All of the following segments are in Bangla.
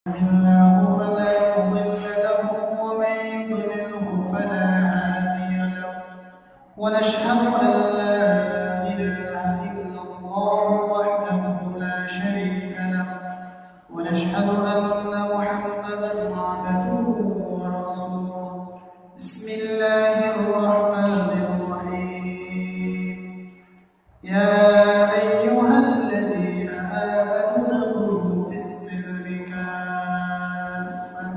الله فلا مضل له ومن يضلله فلا هادي له ونشهد أن لا إله إلا الله وحده لا شريك له ونشهد أن محمدا عبده ورسوله بسم الله الرحمن الرحيم يا أيها الذين آمنوا ادخلوا في السلم كافة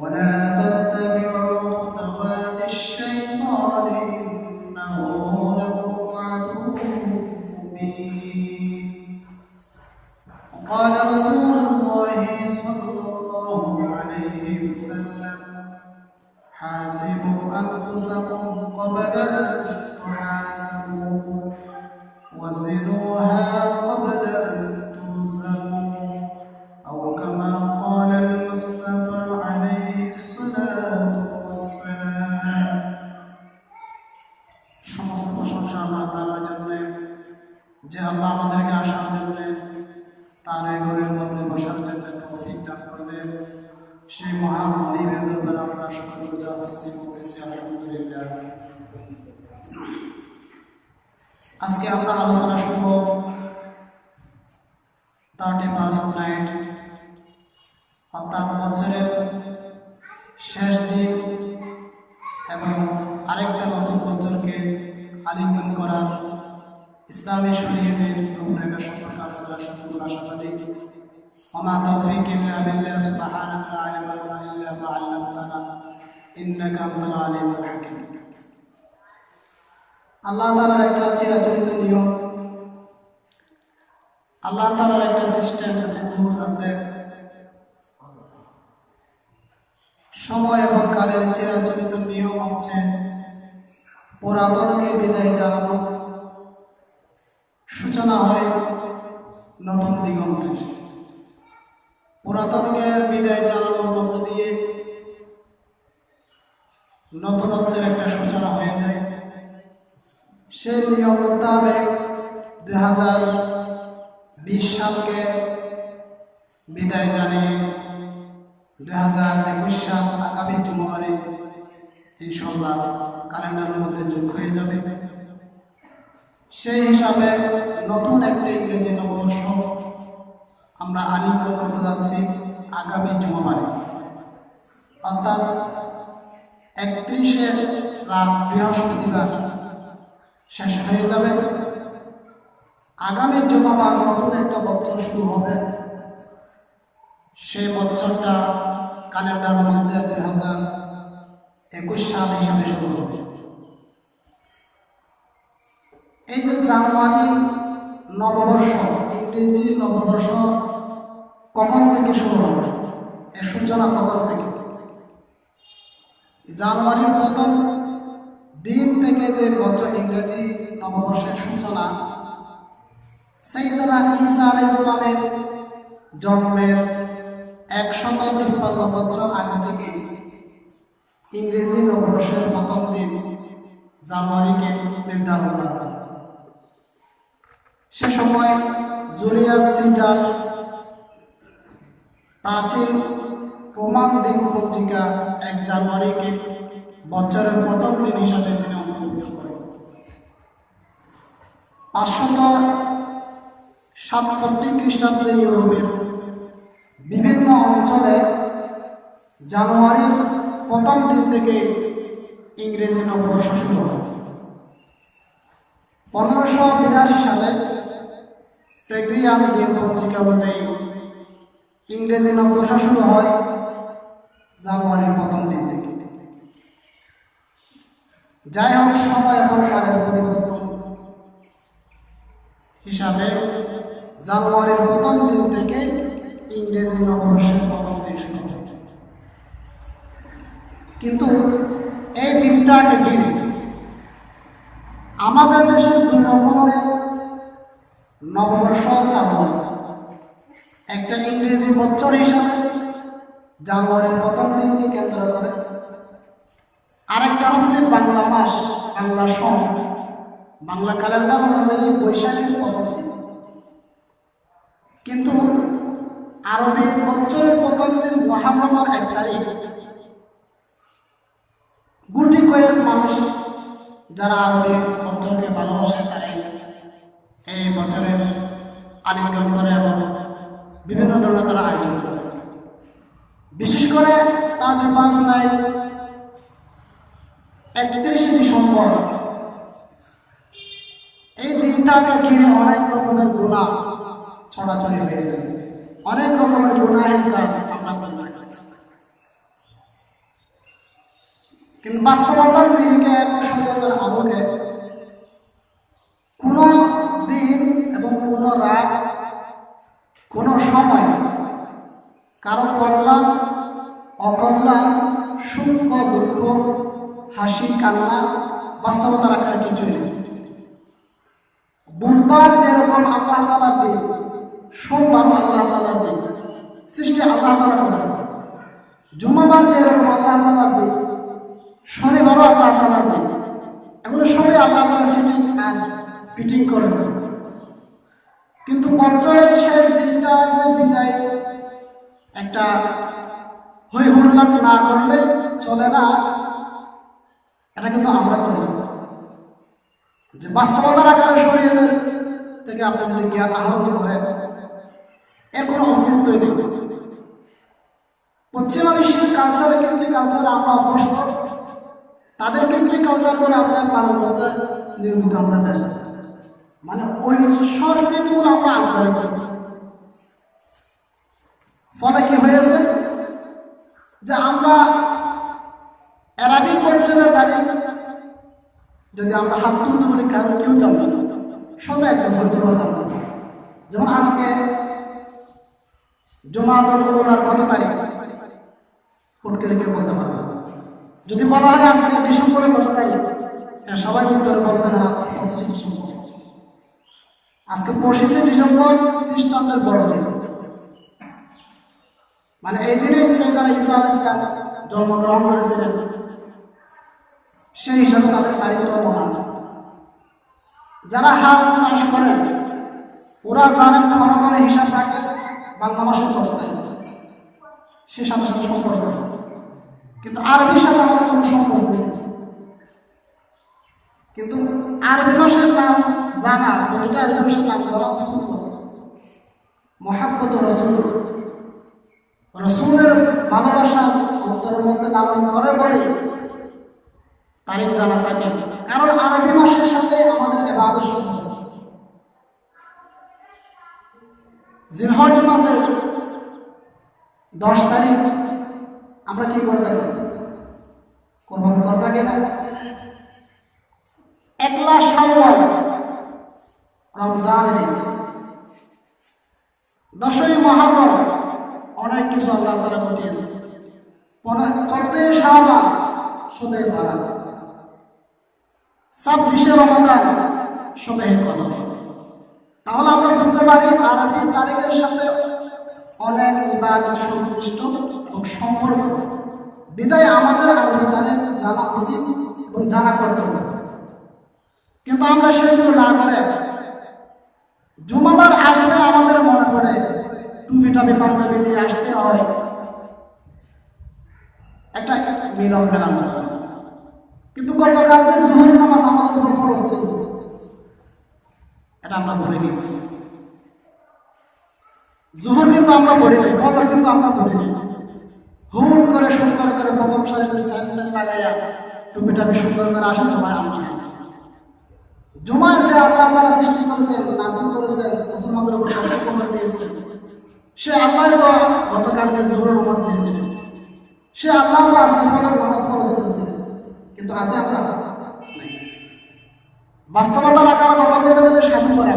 ولا تتبعوا خطوات الشيطان إنه لكم عدو مبين وقال رسول الله صلى الله عليه وسلم حاسبوا أنفسكم قبل أن تحاسبوا وزنوها قبل أن توزنوا أو كما قال المصطفى عليه الصلاة والسلام সমস্ত প্রশংসা আল্লাহ তাআলার জন্য যে আল্লাহ আমাদেরকে আসার জন্য তার ঘরের মধ্যে বসার জন্য তৌফিক দান করলেন সেই মহান মালিকের দরবারে আমরা শুকরগুজার হচ্ছি বলতেছি আলহামদুলিল্লাহ। আজকে আমরা আলোচনা শুনব 31st নাইট অর্থাৎ বছরের শেষ দিন এবং আরেকটা নতুন বছরকে আলিঙ্গন করার ইসলামী শরীয়তের রূপরেখা সম্পর্কে আলোচনা শুনব আশাবাদী। ওমা তাওফীক ইল্লা বিল্লাহ সুবহানাকা লা ইলমা লানা ইল্লা মা 'আল্লামতানা ইন্নাকা আনতাল আলিমুল হাকীম। আল্লাহ তাআলার একটা চিরাচরিত নিয়ম, আল্লাহ তাআলার একটা সিস্টেম আছে। সময় এবং কালের চিরাচরিত নিয়ম হচ্ছে পুরাতনকে বিদায় জানানো, সূচনা হয় নতুন দিগন্তে। পুরাতনকে বিদায় জানানোর মধ্য দিয়ে নতুনত্বের একটা সূচনা হয়ে যায়। সেই নিয়ম মোতাবেক 2020 সালকে বিদায় জানিয়ে 2021 সাল আগামী জুমারে ইনশাআল্লাহ ক্যালেন্ডারের মধ্যে যোগ হয়ে যাবে। সেই হিসাবে নতুন একটা ইংরেজি নববর্ষ আমরা আলিঙ্গন করতে যাচ্ছি আগামী জুমাবারে, অর্থাৎ 31 রাত বৃহস্পতিবার শেষ হয়ে যাবে। আগামী জুমাবার নতুন একটা বছর শুরু হবে। সেই বছরটা ক্যালেন্ডারের মধ্যে 2021 সাল হিসাবে শুরু হবে। এই যে জানুয়ারি নববর্ষ, ইংরেজি নববর্ষ কখন থেকে শুরু হবে, এর সূচনা কখন থেকে? জানুয়ারির প্রথম দিন থেকে যে বছর ইংরেজি নববর্ষের সূচনা, সাইয়েদনা ঈসা আলাইহিস সালামের জন্মের 153 বছর আগে থেকে ইংরেজি নববর্ষের প্রথম দিন জানুয়ারিকে নির্ধারণ করা হয়। সে সময় জুলিয়াস সিজার প্রাচীন রোমান দিন পত্রিকা 1 জানুয়ারিকে বছরের প্রথম দিন হিসাবে অন্তর্ভুক্ত করে। 567 খ্রিস্টাব্দে ইউরোপের বিভিন্ন অঞ্চলে জানুয়ারির প্রথম দিন থেকে ইংরেজি নববর্ষ শুরু হয়। 1582 সালে গ্রেগরিয়ান দিন পত্রিকা অনুযায়ী ইংরেজি নববর্ষ শুরু হয় জানুয়ারির প্রথম দিন থেকে। যাই হোক, সময় এবং কালের পরিবর্তন হিসাবে জানুয়ারির প্রথম দিন থেকে ইংরেজি নববর্ষের প্রথম দিন শুরু হয়। কিন্তু এই দিনটাকে ঘিরে আমাদের দেশে 2 রকমের নববর্ষ চালু আছে। একটা ইংরেজি বছর হিসাবে জানুয়ারির প্রথম দিনকে কেন্দ্র করে, আরেকটা হচ্ছে বাংলা মাস, বাংলা সন, বাংলা ক্যালেন্ডার অনুযায়ী বৈশাখের প্রথম দিন। কিন্তু আরবি বছরের প্রথম দিন মুহররমের 1 তারিখ গুটি কয়েক মানুষ যারা আরবি বছরকে ভালোবাসে তারা এই বছরের আলিঙ্গন করে এবং বিভিন্ন ধরনের তারা আয়োজন করে। বিশেষ করে 31 নাইট 31 ডিসেম্বর এই দিনটাকে ঘিরে অনেক রকমের গুনাহ ছড়াছড়ি হয়ে যায়, অনেক রকমের গুনাহের কাজ আমরা করে থাকি। কিন্তু বাস্তবতার দিনকে এবং সত্যতার আলোকে কোনো দিন এবং কোনো রাত কোনো সময় কারো কল্যাণ অকল্যাণ সুখ দুঃখ হাসি কান্না বাস্তবতার আকারে কিছুই নেই। বুধবার যেরকম আল্লাহ তাআলার দিন, সোমবারও আল্লাহ তাআলার দিন, সৃষ্টি আল্লাহ তাআলা করেছেন। জুমাবার যেরকম আল্লাহ তাআলার দিন, শনিবারও আল্লাহ তাআলার দিন, এগুলো সবই আল্লাহ তাআলা সৃষ্টি আর ফিটিং করেছেন। কিন্তু বছরের শেষ দিনটা যে বিদায় একটা হই হুল্লাট না করলে চলে না, এটা কিন্তু আমরা করেছি। যে বাস্তবতার আকারে শরীয়তের থেকে আপনি যদি জ্ঞান আহরণ করেন এর কোনো অস্তিত্বই নেই। পশ্চিমা বিশ্বের কালচারে কৃষ্টি কালচারে আমরা অভ্যস্ত, তাদের কৃষ্টি কালচার করে আমরা পালন করতে নিয়মিত আমরা ব্যস্ত, মানে ওই সংস্কৃতিগুলো আমরা আমদানি করেছি। ফলে কি হয়েছে যে আমরা আরবি বছরের তারিখ যদি আমরা হাত তুলতে বলি কারো কেউ জানতো না, সদা একদম বলতে জানতো না। যেমন আজকে জুমাতুল উলার কত তারিখ হুট করে কেউ বলতে পারবে না। যদি বলা হয় আজকে ডিসেম্বরের কত তারিখ, হ্যাঁ সবাই উত্তর বলবে না আজকে 25 ডিসেম্বর। আজকে 25 ডিসেম্বর খ্রিস্টানদের বড়দিন, মানে এই দিনে ঈসা আলাইহিস সালাম জন্মগ্রহণ করেছিলেন, সেই হিসাবে তাদের তারিখটাও মনে আছে। যারা হাল চাষ করেন ওরা জানেন ক্ষণক্ষণে হিসাব রাখে বাংলা মাসের কত তারিখ, সে সাথে সাথে সম্পর্ক। কিন্তু আরবির সাথে আমাদের কোনো সম্পর্ক নেই। কিন্তু আরবি মাসের নাম জানা, প্রতিটা আরবি মাসের নাম জানা সুন্নাত, মুহাব্বত রাসূল, রাসূলের ভালোবাসা অন্তরের মধ্যে লালন করে বলে তারিখ জানা থাকে। কারণ আরবি মাসের সাথে আমাদের ইবাদত সম্পর্ক। জিলহজ মাসের 10 তারিখ আমরা কি করে থাকি? কোরবানি করে থাকি না? একলা শাওয়াল রমজানের ঈদ, 10ই মুহররম অনেক কিছু আল্লাহ তাআলা ঘটিয়েছে। 14ই শাবান শবে বারাত, 26শে রমাদান শবে কদর। তাহলে আমরা বুঝতে পারি আরবি তারিখের সাথে অনেক ইবাদত সংশ্লিষ্ট এবং সম্পর্ক। বিদায় আমাদের আরবি তারিখ জানা উচিত এবং জানা কর্তব্য। কিন্তু আমরা সেগুলো না করে জুমাবার আসলে আমাদের মনে পড়ে টুপি টাপি পাঞ্জাবি দিয়ে আসতে হয়, একটা মিলন মেলার মতো। কিন্তু গতকাল যে জোহর নামাজ আমাদের উপর ফরজ ছিল, এটা আমরা ভুলে গেছি। জোহর কিন্তু আমরা পড়ি নাই, ফজর কিন্তু আমরা পড়ি নাই। হুট করে সুন্দর করে প্রথম সারিতে স্যান্ডেল লাগাইয়া টুপি টাপি সুন্দর করে আসেন জমায় আমরা জুমায় যে আল্লাহ তাআলা সৃষ্টি করেছেন, নাযিল করেছেন, মুসলমানদের উপর সতর্ক করে দিয়েছেন, সে আল্লাহ তো গতকালকে জোহর নামাজ দিয়েছিলেন, সে আল্লাহ তো আজকে ফজর নামাজ পড়েছিলেন। কিন্তু আছে আমরা বাস্তবতা রাখার কথা বলতে গেলে শাসন করে।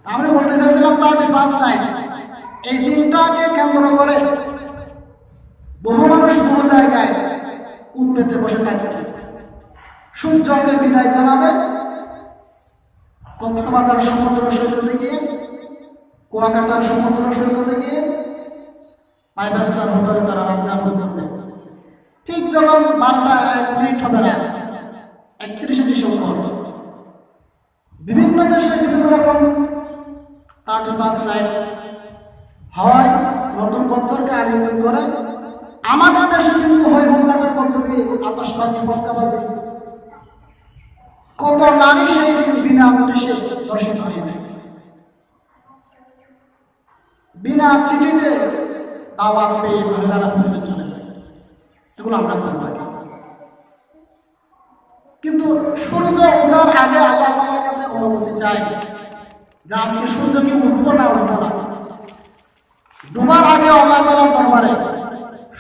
আমি বলতে চাইছিলাম 31 নাইট এই দিনটাকে কেন্দ্র করে বহু মানুষ বহু জায়গায় উঠতে বসে থাকে। সূর্যকে বিদায় জানাবে কক্সবাজার সমুদ্র সৈকতে গিয়ে, কুয়াকাটার সমুদ্র সৈকতে গিয়ে 5 স্টার হোটেলে তারা রাত যাপন করবে। ঠিক যখন 12:01 হবে রাত 31শে ডিসেম্বর, বিভিন্ন দেশে বিভিন্ন রকম 31 নাইট হয় নতুন বছরকে আলিঙ্গন করে। আমাদের দেশে কিন্তু হয় হুঙ্কাটের মধ্য দিয়ে আতশবাজি, মক্কাবাজি। কত নারী সেই দিন বিনা নোটিশে ধর্ষিত হয়ে যায়, বিনা চিঠিতে দাওয়াত পেয়ে মহিলারা ফিরে চলে যায়। এগুলো আমরা করে থাকি। কিন্তু সূর্য ওঠার আগে আল্লাহ তাআলার কাছে অনুমতি চাই যে আজকে সূর্য কি উঠবো না উঠবো না। ডুবার আগে আল্লাহ তাআলার দরবারে,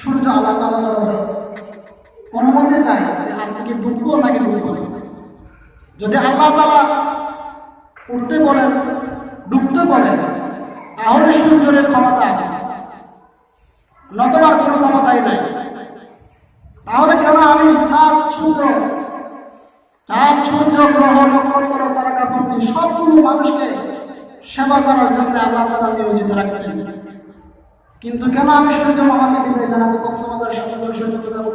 সূর্য আল্লাহ তাআলার দরবারে অনুমতি চাই যে আজ থেকে ডুববো নাকি ডুববো না। যদি আল্লাহ তাআলা উঠতে বলেন, ডুবতে বলেন, তাহলে সূর্যের ক্ষমতা আছে, নতবার কোনো ক্ষমতাই নাই। তাহলে কেন আমি চাঁদ, সূর্য, গ্রহ, নক্ষত্র, তারকাপুঞ্জ সবগুলো মানুষকে সেবা করার জন্য আল্লাহ তাআলা নিয়োজিত রাখছেন, কিন্তু কেন আমি সূর্য মামাকে বিদায় জানাতে কক্সবাজার সমুদ্র সৈকতে যাব?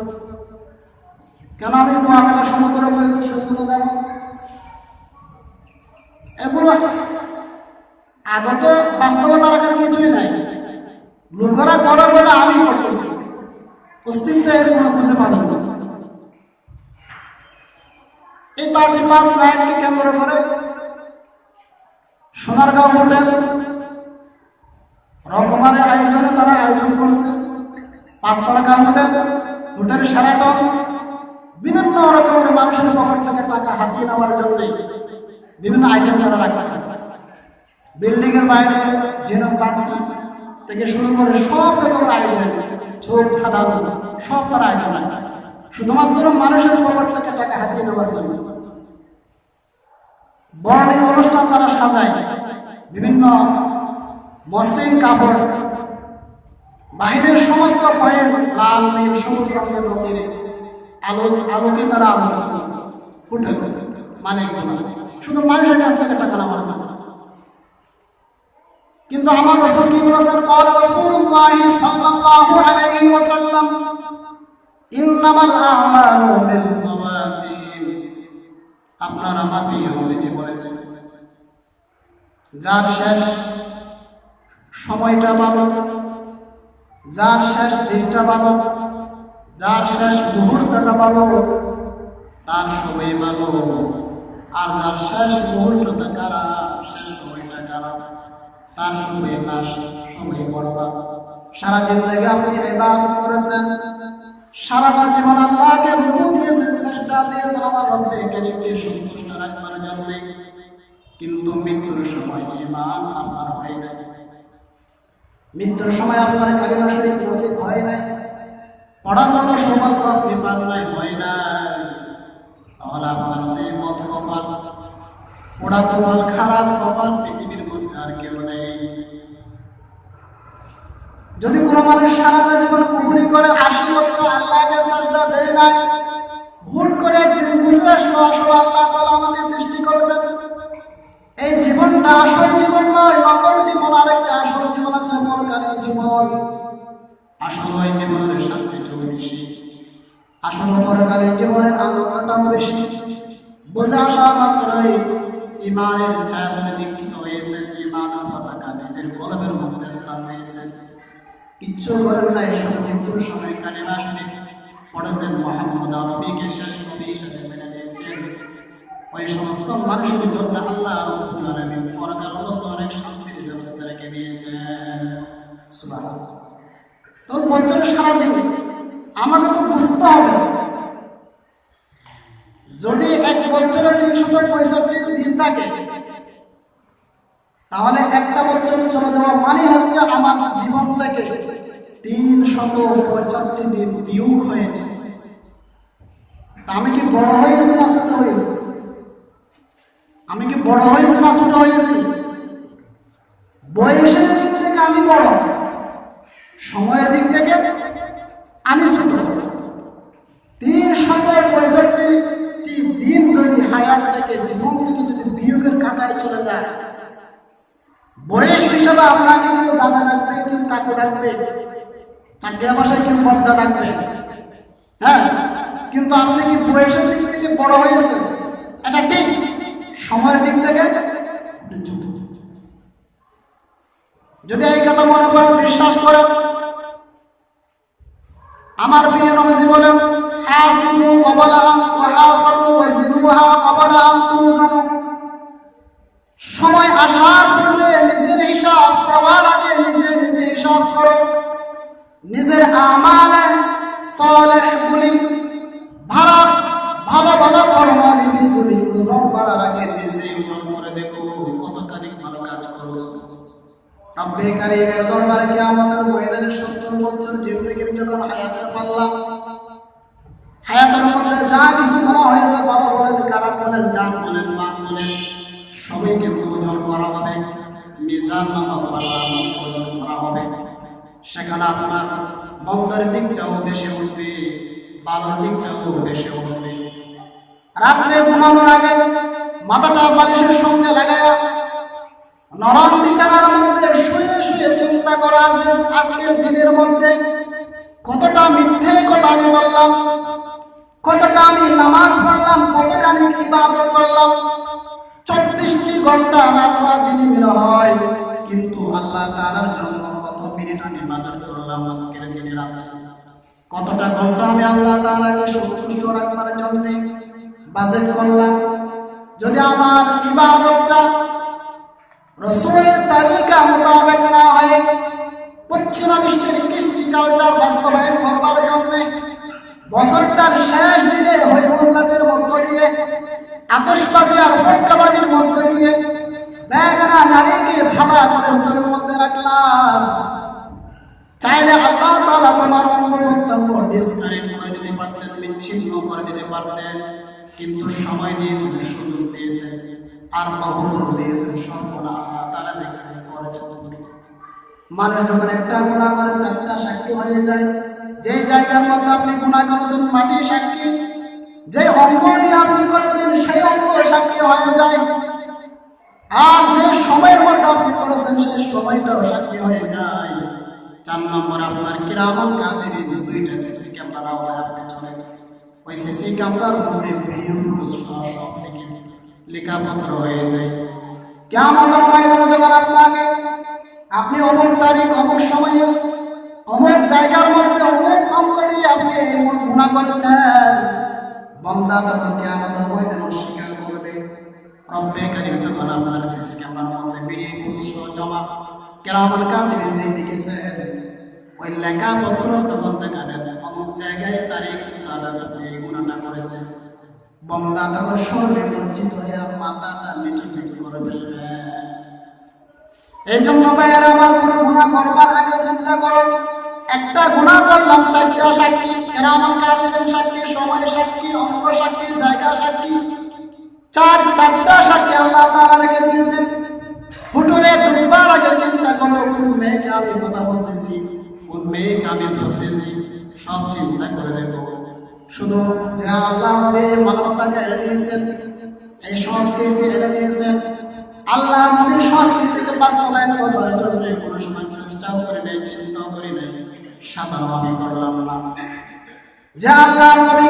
কেন আমি কুয়াকাটা সমুদ্র সৈকতে যাব? এগুলো আগত বাস্তবতা রাখার কিছুই নাই। লোকেরা করে বলে আমি করতেছি, অস্তিত্ব এর কোনো খুঁজে পাবেন না। এই 31 নাইটকে কেন্দ্র করে সোনারগাঁও হোটেল রকমারি আয়োজনে তারা আয়োজন করেছে। 5 তারকা হোটেল শেরাটন বিভিন্ন রকমের মানুষের পকেট থেকে টাকা হাতিয়ে নেওয়ার জন্য বিভিন্ন আইটেম তারা রাখছে। বিল্ডিং এর বাইরে জেনোকান্তি থেকে শুরু করে সব রকমের আয়োজন, ছোট খাদা সব তারা আয়োজন রাখছে, শুধুমাত্র মানুষের পকেট থেকে টাকা হাতিয়ে নেওয়ার জন্য। বর্ণিল অনুষ্ঠান তারা সাজায়, বিভিন্ন মসৃণ কাপড়, বাহিরের সমস্ত পয়েন্ট লাল, নীল, সবুজ রঙের মন্দিরে আলোকে তারা হোটেল মানে শুধু মানুষের কাছ থেকে টাকা নেওয়ার জন্য। কিন্তু আমার রাসূল কি বলেছেন? ক্বালা রাসূলুল্লাহ সাল্লাল্লাহু আলাইহি ওয়াসাল্লাম ইন্নামাল আ'মালু বিল খাওয়াতিম। আপনার আমার প্রিয় নবীজি বলেছেন, যার শেষ সময়টা ভালো, যার শেষ দিনটা ভালো, যার শেষ মুহূর্তটা ভালো, তার সবই ভালো। আর যার শেষ মুহূর্তটা খারাপ, শেষ সময়টা খারাপ, তার সবই নাশ, সবই বরবাদ। সারা জিন্দেগি আপনি ইবাদত করেছেন, সারাটা জীবন আল্লাহকে মুখ দিয়েছেন, চেষ্টা দিয়েছেন আমার রব্বে কারীমকে সন্তুষ্ট রাখবার জন্য, কিন্তু মৃত্যুর সময় ঈমান আপনার হয় নাই। মৃত্যুর সময় আপনার কালিমা শরীফ নসিব হয় নাই, পড়ার মতো সৌভাগ্য আপনি পান নাই, হয় নাই। তাহলে আপনার সেই মত কপাল, পোড়া কপাল, খারাপ কপাল পৃথিবীর মধ্যে আর কেউ নেই। যদি কোনো মানুষ সারাটা জীবন কুফরি করে 80 বছর আল্লাহকে সাজদা দেয় নাই, হুট করে একদিন বুঝে আসলো আসলে আল্লাহ তাআলা আমাকে সৃষ্টি করেছেন, এই জীবনটা আসল জীবন নয়, নকল জীবন। আরেকটা আসল জীবন আছে, পরকালের জীবন। আসল ওই জীবনের শাস্তিটাও বেশি, আসল পরকালের জীবনের আনন্দটাও বেশি। বুঝে আসা মাত্রই ঈমানের ছায়াতলে দীক্ষিত হয়েছে, ঈমানের পতাকা নিজের কলমের মধ্যে স্থান হয়েছে। কিচ্ছু করেন নাই, শুধু মৃত্যুর সময় কালিমা শরীফ পড়েছেন, মুহাম্মদ নবীকে শেষ নবী হিসেবে মেনে নিয়েছেন। ওই সমস্ত মানুষের জন্য আল্লাহ রাব্বুল আলামিন পরকাল মধ্যে অনেক শান্তির ব্যবস্থা রেখে দিয়েছেন। সুবহানাল্লাহ। তো বছরের সারাদিন আমাকে তো বুঝতে হবে, যদি এক বছরে 365 দিন থাকে, তাহলে একটা বছর চলে যাওয়া মানে হচ্ছে আমার জীবন থেকে 365 দিন বিয়োগ হয়েছে। তা আমি কি বড় হয়েছি না ছোট হয়েছি? আমি কি বড় হয়েছি না ছোট হয়েছি? বয়সের দিক থেকে আমি বড়, সময়ের দিক থেকে আমি ছোট। 365 দিন যদি হায়াত থেকে, জীবন থেকে যদি বিয়োগের খাতায় চলে যায়, বয়স হিসাবে আপনাকে কেউ দাদা ডাকবে, কেউ কাকু ডাকবে, চাকরিয়া ভাষায় কেউ বর্দা ডাকবে, হ্যাঁ, কিন্তু আপনি কি বয়সের দিক থেকে বড় হয়েছেন? এটা ঠিক। সময়ের দিক থেকে যদি এই কথা মনে করেন, বিশ্বাস করেন, আমার প্রিয় নবীজি বলেন, হাসিবু ক্বাবলা আন তুহাসাবু ওয়াজিনুহা ক্বাবলা আন তুজানু। সময় আসার পূর্বে নিজের হিসাব দেওয়ার আগে নিজে হিসাব করো। নিজের আমালে সালেহগুলি, ভালো ভালো কর্মগুলি ওজন করার আগে নিজে ওজন করে দেখো কতখানি ভালো কাজ করো। রব্বে কারীমের দরবারে কিয়ামতের ময়দানে 70 বছর জিন্দেগির যখন হায়াতের পাল্লা, হায়াতের মধ্যে যা কিছু করা হয়েছে, ভালো বলেন, খারাপ বলেন, ডান বলেন, বাম বলেন, সবই কিন্তু ওজন করা হবে। মিজান নামক পাল্লার মধ্যে ওজন করা হবে। সেখানে আপনার মন্দের দিকটাও বেশি উঠবে, ভালোর দিকটাও বেশি উঠবে। রাত্রে ঘুমানোর আগে মাথাটা বালিশের সঙ্গে লাগায়া নরম বিছানার মধ্যে শুয়ে শুয়ে চিন্তা করা যে আজকের দিনের মধ্যে কতটা মিথ্যে কথা আমি বললাম, কতটা আমি নামাজ পড়লাম, কতখানি ইবাদত করলাম। 24টি ঘন্টা রাত দিনে মিল হয়, কিন্তু আল্লাহ তাআলার জন্য কত মিনিট আমি বাজার করলাম আজকের দিনে রাতে, কতটা ঘন্টা আমি আল্লাহ তাআলাকে সন্তুষ্ট রাখবার জন্য বাজেট করলাম। যদি আমার ইবাদতটা রাসূলের তরিকা মোতাবেক না হয়, পশ্চিমা বিশ্বের কৃষ্টি কালচার বাস্তবায়ন করবার জন্য বছরটার শেষ দিনে হইহুল্লাটের মধ্য দিয়ে, আতশবাজি আর পট্টাবাজির মধ্য দিয়ে বেগানা নারীকে ভাড়া করে হোটেলের মধ্যে রাখলাম। চাইলে আল্লাহ তাআলা তোমার অঙ্গ প্রত্যঙ্গ ডিসকানেক্ট করে দিতে পারতেন, বিচ্ছিন্ন করে দিতে পারতেন, কিন্তু সময় দিয়েছেন, সুযোগ দিয়েছেন, আর বহুমূল্য দিয়েছেন। সম্পূর্ণ আল্লাহ তাআলা দেখছেন, করেছেন। মানুষ যখন একটা গুনাহ করে 4টা সাক্ষী হয়ে যায়। যে জায়গার মধ্যে আপনি গুনাহ করেছেন মাটি সাক্ষী, যে অঙ্গ দিয়ে আপনি করেছেন সেই অঙ্গ সাক্ষী হয়ে যায়, আর যে সময়ের মধ্যে আপনি করেছেন সেই সময়টাও সাক্ষী হয়ে যায়। 4 নম্বর, আপনার কিরামান কাতিবিন 2টা সিসি ক্যামেরা আপনি চলে, ওই সিসি ক্যামেরার মধ্যে ভিডিও ফুটেজ সব থেকে লেখাপত্র হয়ে যায়। কিয়ামতের ময়দানে যখন আপনাকে, আপনি অমুক তারিখ অমুক সময়ে অমুক জায়গার মধ্যে অমুক অঙ্গ দিয়ে আপনি এমন গুনাহ করেছেন, বান্দা তখন কিয়ামতের ময়দানে অস্বীকার করবে। রব্বে কারীম তখন আপনার সিসি ক্যামেরার মধ্যে ভিডিও ফুটেজ জমা কিরামান কাতিবিন যে লিখেছেন ওই লেখাপত্র তখন দেখাবেন, অমুক জায়গায় তারিখ তারা আপনি এই গুনাহটা করেছেন। বান্দা তখন সর্বে লজ্জিত হয়ে মাথাটা নিচু করে ফেলবে। এই জন্য ভাইয়েরা আমার, কোনো গুনাহ করবার আগে চিন্তা করুন, একটা গুনাহ করলাম 4টা সাক্ষী, কিরামান কাতিবিন সাক্ষী, সময় সাক্ষী, অঙ্গ সাক্ষী, জায়গা সাক্ষী, 4টা সাক্ষী আল্লাহ তাআলা রেখে দিয়েছেন। হুটুরে ডুববার আগে চিন্তা করো, কোন মেয়েকে আমি কথা বলতেছি, কোন মেয়েকে আমি ধরতেছি, সব চিন্তা করে দেখো। শুধু যে আল্লাহ নবী মানবতাকে এনে দিয়েছেন, এই সংস্কৃতি এনে দিয়েছেন, আল্লাহ নবীর সংস্কৃতিকে বাস্তবায়ন করবার জন্য কোনো সময় চেষ্টাও করে নেই, চিন্তাও করে নেই, সাধারণ আমি করলাম না। যে আল্লাহ নবী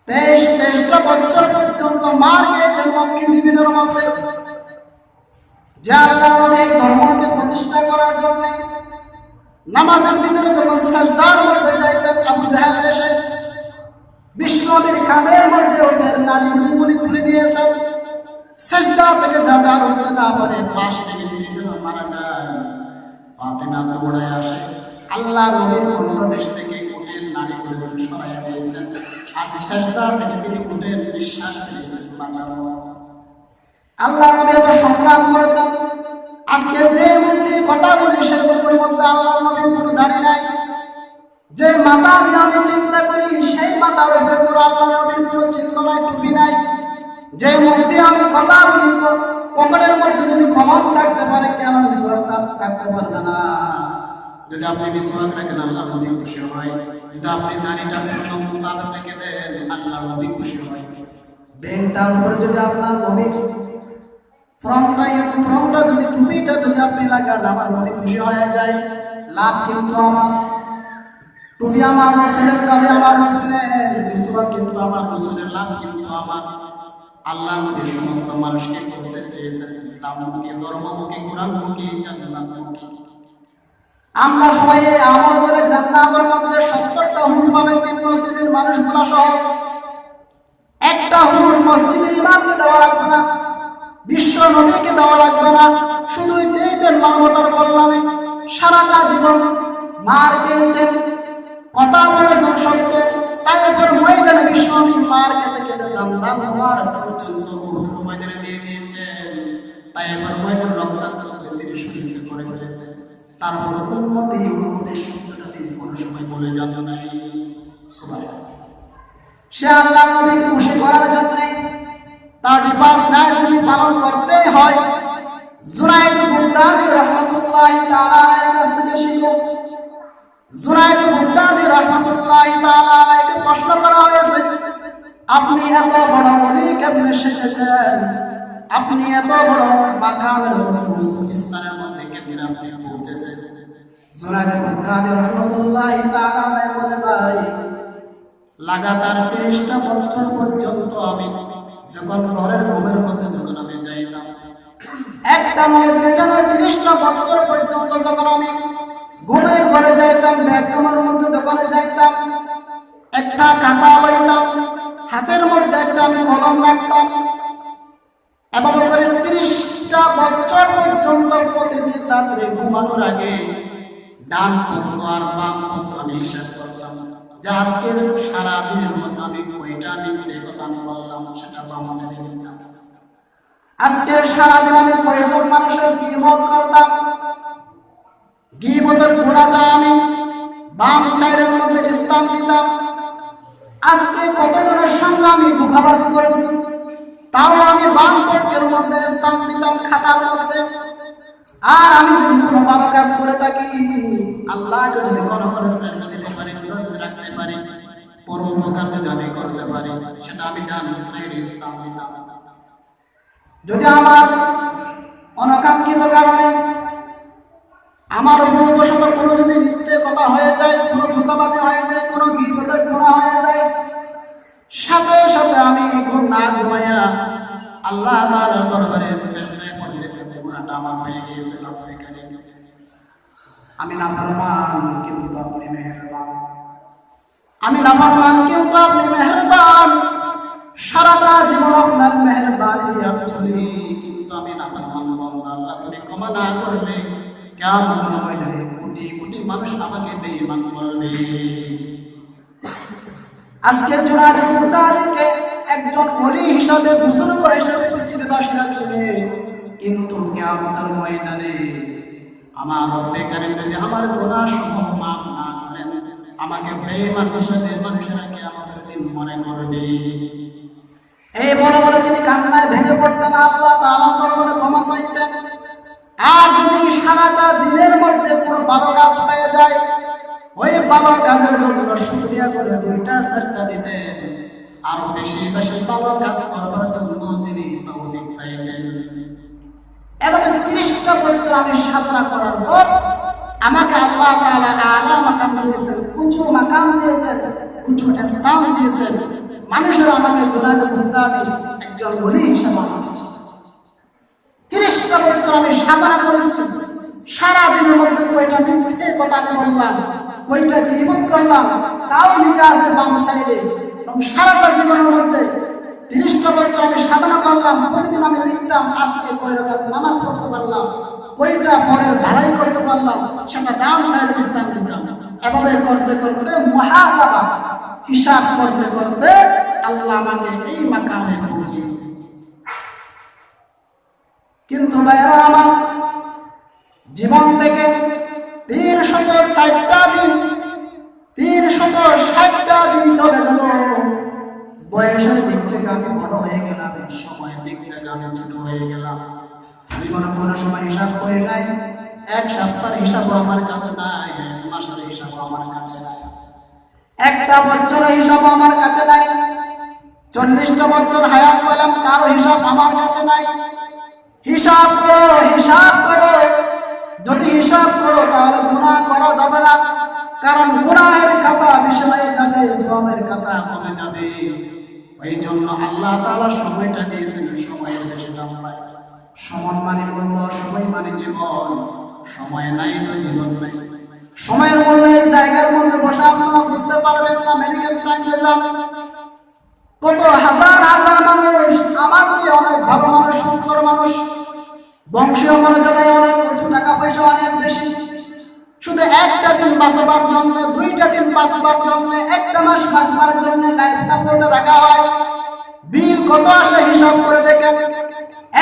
23টা বছর পর্যন্ত মার খেয়েছেন মক্কি জীবনের মধ্যে, যে আল্লাহ নবী ধর্মকে প্রতিষ্ঠা করার জন্য নামাজের ভিতরে যখন সাজদার মধ্যে যাইতেন, আবু জাহেল এসে বিশ্বনবীর কাঁধের মধ্যে ওঠেন, নাড়ি মুড়ি তুলে দিয়েছেন। সাজদা থেকে যাতে উঠতে না পারে, পাশ থেকে তিনি যেন মারা যায়। ফাতেমা দৌড়ায় আসে, আল্লাহ নবীর কণ্ঠদেশ থেকে উঠেন নাড়ি মুড়ি সরাইয়া দিয়েছেন, আর সাজদা থেকে তিনি উঠেন নিঃশ্বাস ফেলেছেন, বাঁচানো। আল্লাহ নবী এত সংগ্রাম করেছেন। আজকে যে মূর্তি কথা বলি সেই মূর্তির মধ্যে আল্লাহ নবীর কোনো দাঁড়িয়ে নাই। যে মাথা দিয়ে আমি চিন্তা করি সেই মাথার উপরে কোনো আল্লাহ নবীর কোনো চিহ্ন নাই, টুপি নাই। যে মূর্তি আমি কথা বলি পকেটের মধ্যে যদি কলম থাকতে পারে, কেন মিসওয়াক থাকতে পারবে না? যদি আপনি মিসওয়াক রাখেন আল্লাহ নবী খুশি হয়। যদি আপনি নারীটা সুন্নাত মোতাবেক রেখে দেন আল্লাহ নবী খুশি হয়। বেনটার উপরে যদি আপনার নবীর ফ্রমটা যদি টুপিটা যদি আপনি লাগান, আমার নবী খুশি হয়ে যায়। লাভ কিন্তু আমার, টুপি আমার রাসূলের, দাড়ি আমার রাসূলের, মিসওয়াক কিন্তু আমার রাসূলের, লাভ কিন্তু আমার। আল্লাহ নবী সমস্ত মানুষকে করতে চেয়েছেন ইসলামমুখী, ধর্মমুখী, কোরআনমুখী, জান্নাতমুখী। আমরা সবাই আমল করে জান্নাতের মধ্যে 70টা হুর পাবে, 3 মসজিদের মানুষগুলা সহ। একটা হুর মসজিদের ইমামকে দেওয়া লাগবে না, বিশ্ব নবীকে দেওয়া লাগবে না, শুধু চেয়েছেন মানবতার কল্যাণে। সারাটা জীবন মার খেয়েছেন, কথা বলেছেন সত্য, তায়েফের ময়দানে বিশ্ব নবী মার খেতে খেতে দাম হওয়ার পর্যন্ত উহুদের ময়দানে দিয়ে দিয়েছেন। তায়েফের ময়দানে রক্তাক্ত করে তিনি শহীদ করে ফেলেছেন। তারপর উম্মতের শব্দটা তিনি কোনো সময় বলে যান নাই। সুবহানাল্লাহ। সে আল্লাহ নবীকে খুশি করার জন্য 35 নাইট তিনি পালন করতে হয়। জুনায়েদ বুগদাদি রাহমাতুল্লাহি তাআলা আলাইহির কাছ থেকে শিখো। জুনায়েদ বুগদাদি রাহমাতুল্লাহি তাআলা আলাইহিকে প্রশ্ন করা হয়েছে, আপনি এত বড় ওলি কেমনে শিখেছেন? আপনি এত বড় মাকামের মধ্যে উঁচু স্থানের মধ্যে কেমনে আপনি পৌঁছেছেন? জুনায়েদ বুগদাদি রাহমাতুল্লাহি তাআলা আলাইহি বলে, ভাই লাগাতার 30টা বছর পর্যন্ত আমি যখন ঘরের ঘুমের মধ্যে যখন আমি যাইতাম, একটা নয় দুইটা নয় 30টা বছর পর্যন্ত যখন আমি ঘুমের ঘরে যাইতাম, বেডরুমের মধ্যে যখন যাইতাম, একটা খাতা লইতাম, হাতের মধ্যে একটা আমি কলম রাখতাম, এবং করে 30টা বছর পর্যন্ত প্রতিদিন রাত্রে ঘুমানোর আগে ডান পক্ষ আর বাম পক্ষ আমি হিসাব করতাম, যে আজকের সারা দিনের মধ্যে আমি কয়টা মিথ্যে কথা আমি বললাম সেটা বাম সাইডে দিতাম। আজকে সারাদিন আমি কয়জন মানুষের গীবত করতাম, গীবতের গুণাটা আমি বাম সাইডের মধ্যে স্থান দিতাম। আজকে কতজনের সঙ্গে আমি ধোঁকাবাজি করেছি, তাও আমি বাম পক্ষের মধ্যে স্থান দিতাম খাতার মধ্যে। আর আমি যদি কোনো ভালো কাজ করে থাকি, আল্লাহকে যদি মনে করে শ্রেষ্ঠ দিতে পারি, যদি রাখতে পারি, পরোপকার যদি আমি করতে পারি, সেটা আমি ডান সাইডে স্থান দিতাম। যদি আমার অনাকাঙ্ক্ষিত কারণে আমার ভুলবশত কোনো যদি মিথ্যে কথা হয়ে যায়, কোনো ধোঁকাবাজি হয়ে যায়, কোনো গীবতের গুনাহ হয়ে যায়, সাথে সাথে আমি না ঘুমাইয়া আল্লাহ তাআলার দরবারে সেজদা করে যেতে গুনাহটা আমার হয়ে গিয়েছে। আমি নাফরমান কিন্তু আপনি মেহেরবান, আমি নাফরমান কিন্তু আপনি মেহেরবান। সারাটা জীবন আপনার মেহেরবানি দিয়ে আমি চলি, কিন্তু আমি নাফরমান বান্দা। আল্লাহ তুমি ক্ষমা না করলে কিয়ামতের ময়দানে কোটি কোটি মানুষ আমাকে বেঈমান বলবে। আজকে জুনায়েদ বুগদাদিকে একজন ওলি হিসাবে, বুজুর্গ হিসাবে পৃথিবীবাসীরা চেনে, কিন্তু কিয়ামতের ময়দানে আমার রব্বে কারীম যদি আমার গুনাহ সমূহ মাফ না করেন, আমাকে বেঈমান হিসাবে মানুষেরা কিয়ামতের দিন মনে করবে। এই বড় বড় তিনি কান্নায় ভেঙে পড়তেন, আল্লাহ তাআলার দরবারে ক্ষমা চাইতেন। আর যদি সারাটা দিনের মধ্যে কোনো ভালো কাজ হয়ে যায়, ওই ভালো কাজের জন্য শুকরিয়া করে 2টা সাজদা দিতেন, আরো বেশি বেশি ভালো কাজ করার জন্য তিনি তৌফিক চাইতেন। এভাবে 30টা বছর আমি সাধনা করার পর আমাকে আল্লাহ তাআলা আলা মাকাম দিয়েছেন, উঁচু মাকাম দিয়েছেন, উঁচু স্থান দিয়েছেন। মানুষেরা আমাকে জুনায়েদ বুগদাদি একজন ওলি হিসেবে মানেছে। 30টা বছর আমি সাধনা করেছি, সারা দিনের মধ্যে কয়টা মিথ্যে কথা আমি বললাম, কয়টা গীবত করলাম, তাও লিখা আছে বাম সাইডে। এবং সারাটা জীবনের মধ্যে 30টা বছর আমি সাধনা করলাম, প্রতিদিন আমি লিখতাম আজকে কয় রাকাত নামাজ পড়তে পারলাম, কয়টা পরের ভালাই করতে পারলাম, সেটা ডান সাইডে স্থান দিতাম। এভাবে করতে করতে মুহাসাবা, হিসাব করতে করতে আল্লাহ আমাকে এই মাকামে পৌঁছিয়েছে। কিন্তু ভাইরা আমার, জীবন থেকে 304টা দিন, 360টা দিন চলে গেল। বয়সের দিক থেকে আমি বড় হয়ে গেলাম, সময়ের দিক থেকে আমি ছোট হয়ে গেলাম। জীবনে কোনো সময় হিসাব করে নাই, এক সপ্তাহের হিসাবও আমার কাছে নাই, এক মাসের হিসাবও আমার কাছে নাই, একটা বছরের হিসাবও আমার কাছে নাই। 40টা বছর হায়াত পেলাম, তারও হিসাব আমার কাছে নাই। হিসাব করো, হিসাব করো। যদি হিসাব করো তাহলে গুনাহ করা যাবে না, কারণ গুনাহের খাতা বেশি হয়ে যাবে, সওয়াবের খাতা কমে যাবে। এই জন্য আল্লাহ তাআলা সময়টা দিয়ে জন্য। সময়ের মূল্য এই জায়গার মধ্যে বসে আপনারা বুঝতে পারবেন না। মেডিকেল সায়েন্সে যান, কত হাজার হাজার মানুষ, আমার চেয়ে অনেক ভালো মানুষ, সুন্দর মানুষ, বংশীয় মর্যাদায় অনেক উঁচু, টাকা পয়সা অনেক বেশি, শুধু একটা দিন বাঁচবার জন্য, 2টা দিন বাঁচবার জন্য, 1টা মাস বাঁচবার জন্য লাইফ সাপোর্টে রাখা হয়। বিল কত আসে হিসাব করে দেখেন।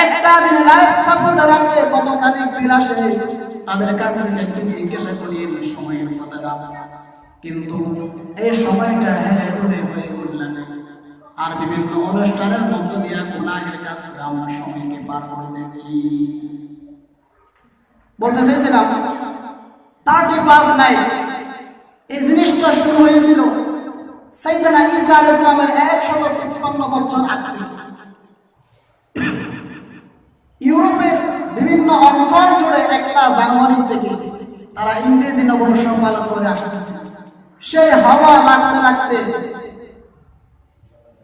একটা দিন লাইফ সাপোর্টে রাখলে কতখানি বিল আসে তাদের কাছ থেকে একটু জিজ্ঞাসা করি এই সময়ের কথাটা। কিন্তু এই সময়টা হেরে ধরে হয়ে উঠলেন আর বিভিন্ন অনুষ্ঠানের মধ্য দিয়ে গুনাহের কাছে আমরা সময়কে পার করতেছি। বলতে চাইছিলাম 35 নাইট এই জিনিসটা শুরু হয়েছিল সাইয়েদনা ঈসা আলাইহিস সালামের 153 বছর আগে। ইউরোপের বিভিন্ন অঞ্চল জুড়ে 1 জানুয়ারি থেকে তারা ইংরেজি নববর্ষ পালন করে আসতেছে। সেই হাওয়া লাগতে লাগতে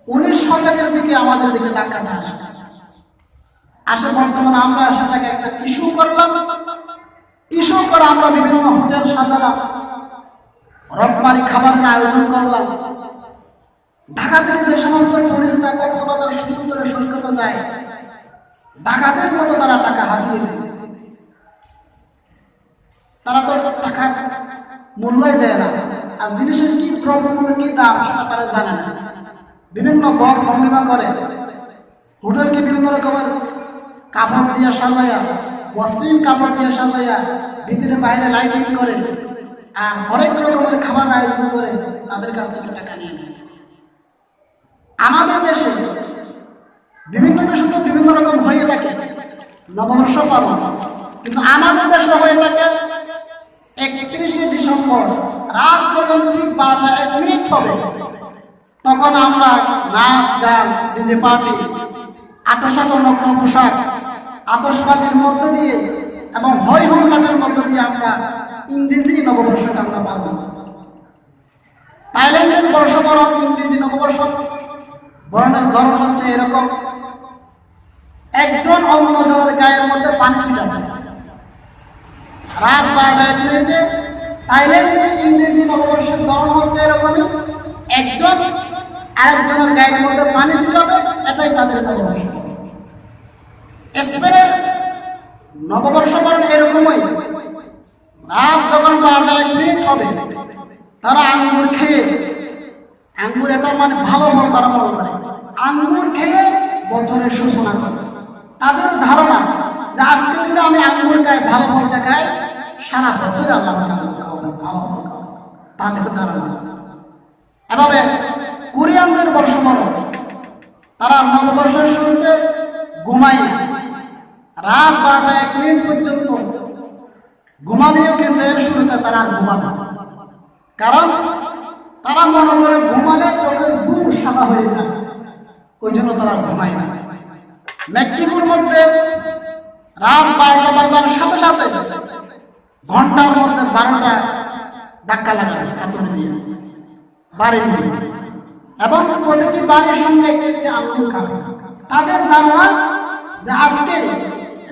19 শতকের দিকে আমাদের দিকে ধাক্কাটা আসে। বর্তমানে আমরা সেটাকে একটা ইস্যু করলাম। ইস্যু করে আমরা বিভিন্ন হোটেল সাজালাম, রপ্তানি খাবারের আয়োজন করলাম। ঢাকা থেকে যে সমস্ত টুরিস্টরা কক্সবাজার সমুদ্র সৈকতে যায়, ডাকাতের মতো তারা টাকা হাতিয়ে দেয়। তারা তো টাকার মূল্যই দেয় না, আর জিনিসের কি দ্রব্যমূল্য কি দাম সেটা তারা জানে না। বিভিন্ন বর ভঙ্গিমা করে, হোটেলকে বিভিন্ন রকমের কাপড় দিয়ে সাজাইয়া, মসৃণ কাপড় দিয়ে সাজাইয়া, ভিতরে বাইরে লাইটিং করে আর হরেক রকমের খাবার আয়োজন করে তাদের কাছ থেকে টাকা নিয়ে নেয়। আমাদের দেশে বিভিন্ন দেশে তো বিভিন্ন রকম হয়ে থাকে নববর্ষ পালন, কিন্তু আমাদের দেশে হয়ে থাকে 31শে ডিসেম্বর রাত যখন ঠিক 12টা 1 মিনিট হবে, তখন আমরা নাচ গান, ডিজে পার্টি, আটসাটো নগ্ন পোশাক, আতশবাজির মধ্য দিয়ে এবং হই হুল্লাটের মধ্য দিয়ে আমরা ইংরেজি নববর্ষকে আমরা পালন করি। থাইল্যান্ডের বর্ষবরণ ইংরেজি নববর্ষ বরণের ধরন হচ্ছে এরকম: একজন অন্যজনের গায়ের মধ্যে পানি ছিটাবে। রাত 12টা 1 মিনিটে থাইল্যান্ডের ইংরেজি নববর্ষের ধরন হচ্ছে এরকমই: একজন আরেকজনের গায়ের মধ্যে পানি ছিটাবে, এটাই তাদের নববর্ষ। স্পেনের নববর্ষ বরণ এরকমই: রাত যখন 12টা 1 মিনিট হবে, তারা আঙ্গুর খেয়ে, আঙ্গুর এটা মানে ভালো ফল তারা মনে করে, আঙ্গুর খেয়ে বছরের সূচনা করে। তাদের ধারণা যে আজকে যদি আমি আঙ্গুর খাই, ভালো ফলটা খাই, সারা বছর আল্লাহ ভালো ফল খাওয়াবে, তাদের ধারণা। এভাবে কোরিয়ানদের বর্ষবরণ, তারা নববর্ষের শুরুতে ঘুমায় না, রাত 12টা 1 মিনিট পর্যন্ত ঘুমালেও কিন্তু এর শুরুতে তারা আর ঘুমাবে, কারণ তারা মনে করে ঘুমালে চোখের ঘুম সাদা হয়ে যায়, ওই জন্য তারা ঘুমায় না। মেক্সিকোর মধ্যে রাত 12টা বাজার সাথে সাথে ঘন্টার মধ্যে 12টা ধাক্কা লাগাবে হাতুড়ি দিয়ে বাড়ি দিয়ে, এবং প্রতিটি বাড়ির সঙ্গে একটি আঙ্গুর খাবে। তাদের ধারণা যে আজকে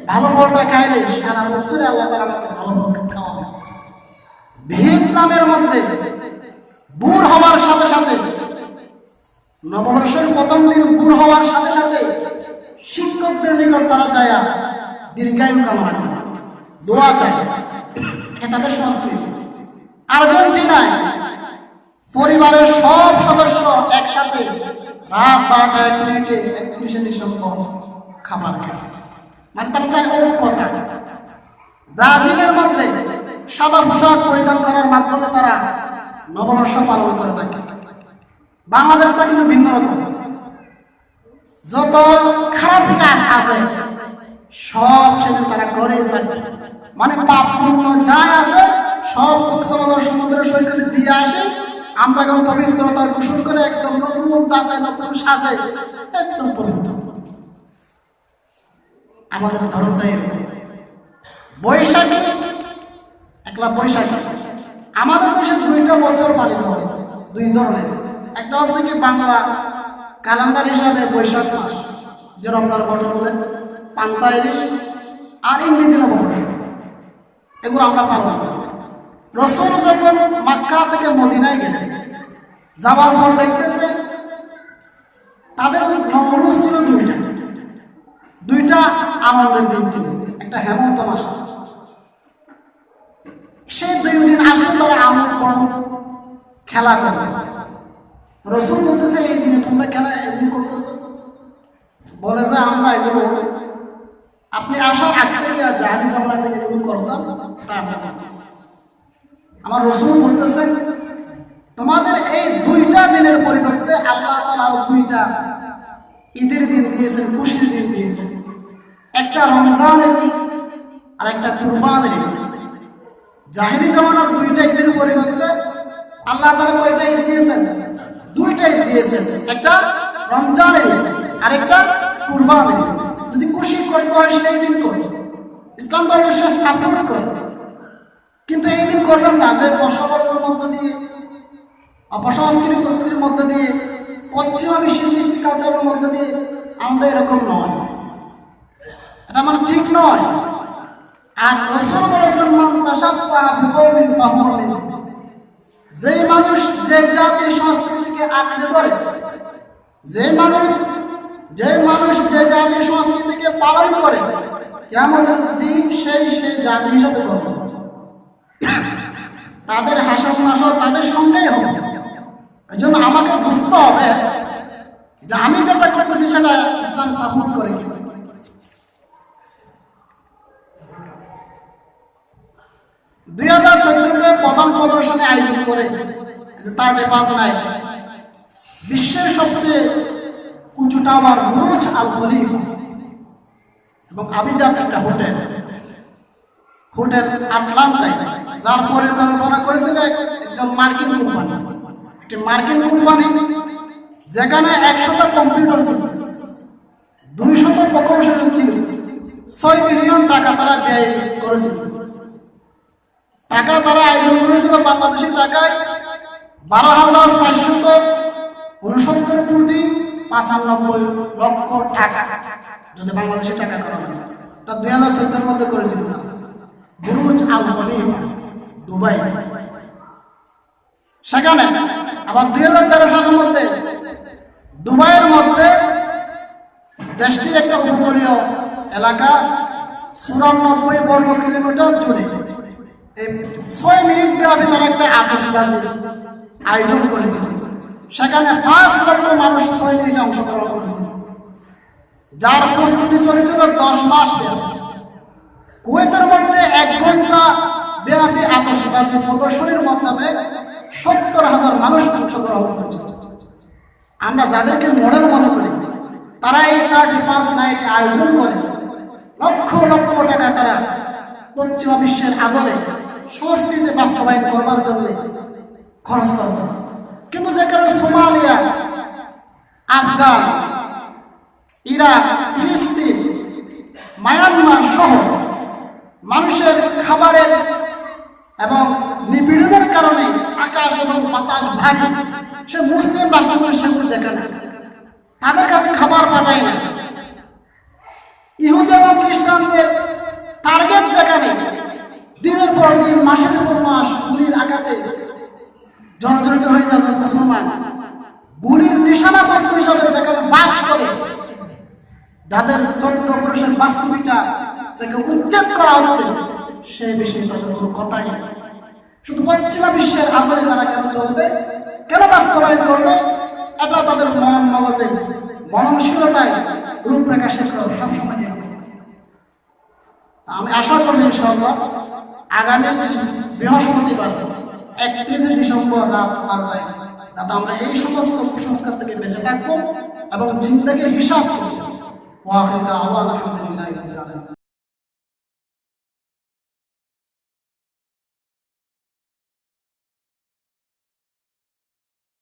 ভালো ফলটা খাইলে সারা বছরে আল্লাহ তাআলা আমাকে ভালো ফল খাওয়াবে। ভিয়েতনামের মধ্যে বুড় হওয়ার সাথে সাথে, নববর্ষের প্রথম দিন বুড় হওয়ার সাথে সাথে শিক্ষকদের নিকট তারা যায় দীর্ঘায়ু কামনা করে, দোয়া চায়, এটা তাদের সংস্কৃতি। আর্জেন্টিনায় পরিবারের সব সদস্য একসাথে রাত 12টা 1 মিনিটে 31শে ডিসেম্বর খাবার খায়, মানে তারা চায় ঐক্যতা। ব্রাজিলের মধ্যে সাদা পোশাক পরিধান করার মাধ্যমে তারা নববর্ষ পালন করে থাকে। বাংলাদেশটা কিন্তু ভিন্ন রকম। যত খারাপ কাজ আছে সব সেদিন তারা করে থাকে, মানে পাপ পুণ্য যা আছে সব কক্সবাজার সমুদ্র সৈকতে দিয়ে আসে। আমরা কেউ পবিত্রতার গোসল করে একদম নতুন দাসে নতুন সাজে একদম পবিত্র। আমাদের ধর্মটাই এরকম। বৈশাখী, একলা বৈশাখী আমাদের দেশে 2টা বছর পালিত হয়, 2 ধরনের। একটা হচ্ছে কি বাংলা ক্যালেন্ডার হিসাবে বৈশাখ মাস, যে রমজান বছর বলে পান্তা ইলিশ, আর ইংরেজি নববর্ষ, এগুলো আমরা পালন করি। যাওয়ার পর দেখতেছে তাদের নমরুজ ছিল দুইটা আনন্দের দিন ছিল, একটা হেমন্ত মাস। সেই 2 দিন আসলে তারা আমোদ প্রমোদ খেলা করবে। রসুল বলতেছে এই দিনে তোমরা খেলা এদিন করতেছ? বলে যে আমরা এগুলো আপনি আসার আগ থেকে আর জাহালি জামানা থেকে এগুলো করতাম, তা আমরা করতেছি। আমার রসুল বলতেছেন তোমাদের এই 2টা দিনের পরিবর্তে আল্লাহ তাআলা 2টা ঈদের দিন দিয়েছেন, খুশির দিন দিয়েছেন। একটা রমজানের ঈদ আর একটা কুরবানের ঈদ। জাহেলি জামানার 2টা ঈদের পরিবর্তে আল্লাহ তাআলা কয়টা ঈদ দিয়েছেন? 2টা ঈদ দিয়েছেন, একটা রমজানের ঈদ আর একটা কুরবানের ঈদ। যদি খুশি করতে হয় সেই দিন করো, ইসলাম ধর্ম সাপোর্ট করো, কিন্তু এই দিন করবেন না যে বসবাসের মধ্য দিয়ে অপসংস্কৃতির মধ্য দিয়ে পশ্চিমা বিশ্বের কৃষ্টি কালচারের মধ্য দিয়ে আমাদের এরকম নয়, এটা মানে ঠিক নয়। আর রাসূল বলেছেন মান তাশাব্বাহা বিকওমিন ফাহুয়া মিনহুম, যে মানুষ যে জাতির সংস্কৃতিকে আঁকড়ে ধরে, যে মানুষ যে জাতির সংস্কৃতিকে পালন করে, কিয়ামতের দিন সেই জাতি হিসাবে গণ্য হবে। তাদের হাসর নাসর তাদের সঙ্গেই হবে। এই জন্য আমাকে বুঝতে হবে যে আমি যেটা করতেছি সেটা ইসলাম সাপোর্ট করে কি। 2014-তে প্রধান প্রদর্শনী আয়োজন করে 35 নাইট বিশ্বের সবচেয়ে উঁচু টাওয়ার বুর্জ আল খলিফা এবং আবিজাত একটা হোটেল আটলান্টায়, যার পরিকল্পনা করেছিল একজন মার্কিন কোম্পানি, যেখানে 100টা কম্পিউটার ছিল, 200 প্রকৌশলী ছিল, 6 মিলিয়ন টাকা তারা ব্যয় করেছিল। টাকা তারা আয়োজন করেছিল বাংলাদেশি টাকায় 12,469 কোটি 95 লক্ষ টাকা, যদি বাংলাদেশি টাকা করা হয়। এটা 2014-এর মধ্যে করেছিল বুরুজ আল খলিফা দুবাই। সেখানে আবার 2013 সালের মধ্যে দুবাইয়ের মধ্যে দেশটির একটা উপকূলীয় এলাকা 94 বর্গ কিলোমিটার জুড়ে এই 6 মিনিট ব্যাপী তারা একটা আতশবাজি আয়োজন করেছিল। সেখানে 5 লক্ষ মানুষ 6 মিনিটে অংশগ্রহণ করেছিল, যার প্রস্তুতি চলেছিল 10 মাস ব্যাপী। কুয়েতের মধ্যে 1 ঘন্টা ব্যাপী আতশবাজি প্রদর্শনীর মাধ্যমে 70,000 মানুষ অংশগ্রহণ করেছে। আমরা যাদেরকে মডেল মনে করি তারা এই 35 নাইট আয়োজন করে লক্ষ লক্ষ টাকা তারা পশ্চিমা বিশ্বের আদলে সংস্কৃতি বাস্তবায়ন করবার জন্য খরচ করেছে। কিন্তু যেখানে সোমালিয়া, আফগান, ইরাক, ফিলিস্তিন, মায়ানমার সহ মানুষের খাবারের এবং নিপীড়নের কারণে আকাশ এবং বাতাস ভারী, সে মুসলিম রাষ্ট্রগুলো সেগুলো দেখে না, তাদের কাছে খাবার পাঠায় না। ইহুদি এবং খ্রিস্টানদের টার্গেট যেখানে দিনের পর দিন, মাসের পর মাস গুলির আঘাতে জর্জরিত হয়ে যাবে মুসলমান, গুলির নিশানা বস্তু হিসাবে যেখানে বাস করে, যাদের চরিত্র পুরুষের বাস্তবিকতা থেকে উচ্ছেদ করা হচ্ছে, সেই বিষয়ে তাদের কোনো কথাই নেই। শুধু পশ্চিমা বিশ্বের আদলে তারা কেন চলবে, কেন বাস্তবায়ন করবে, এটা তাদের মন মগজে মননশীলতায় রূপরেখা শেখানো সবসময় এরকম। আমি আশা করি ইনশাআল্লাহ আগামী বৃহস্পতিবার 31 ডিসেম্বর রাত 12টায় যাতে আমরা এই সমস্ত কুসংস্কার থেকে বেঁচে থাকবো এবং জিন্দেগির হিসাব করবো। ওয়া আখিরু দাওয়ানা আলহামদুলিল্লাহ।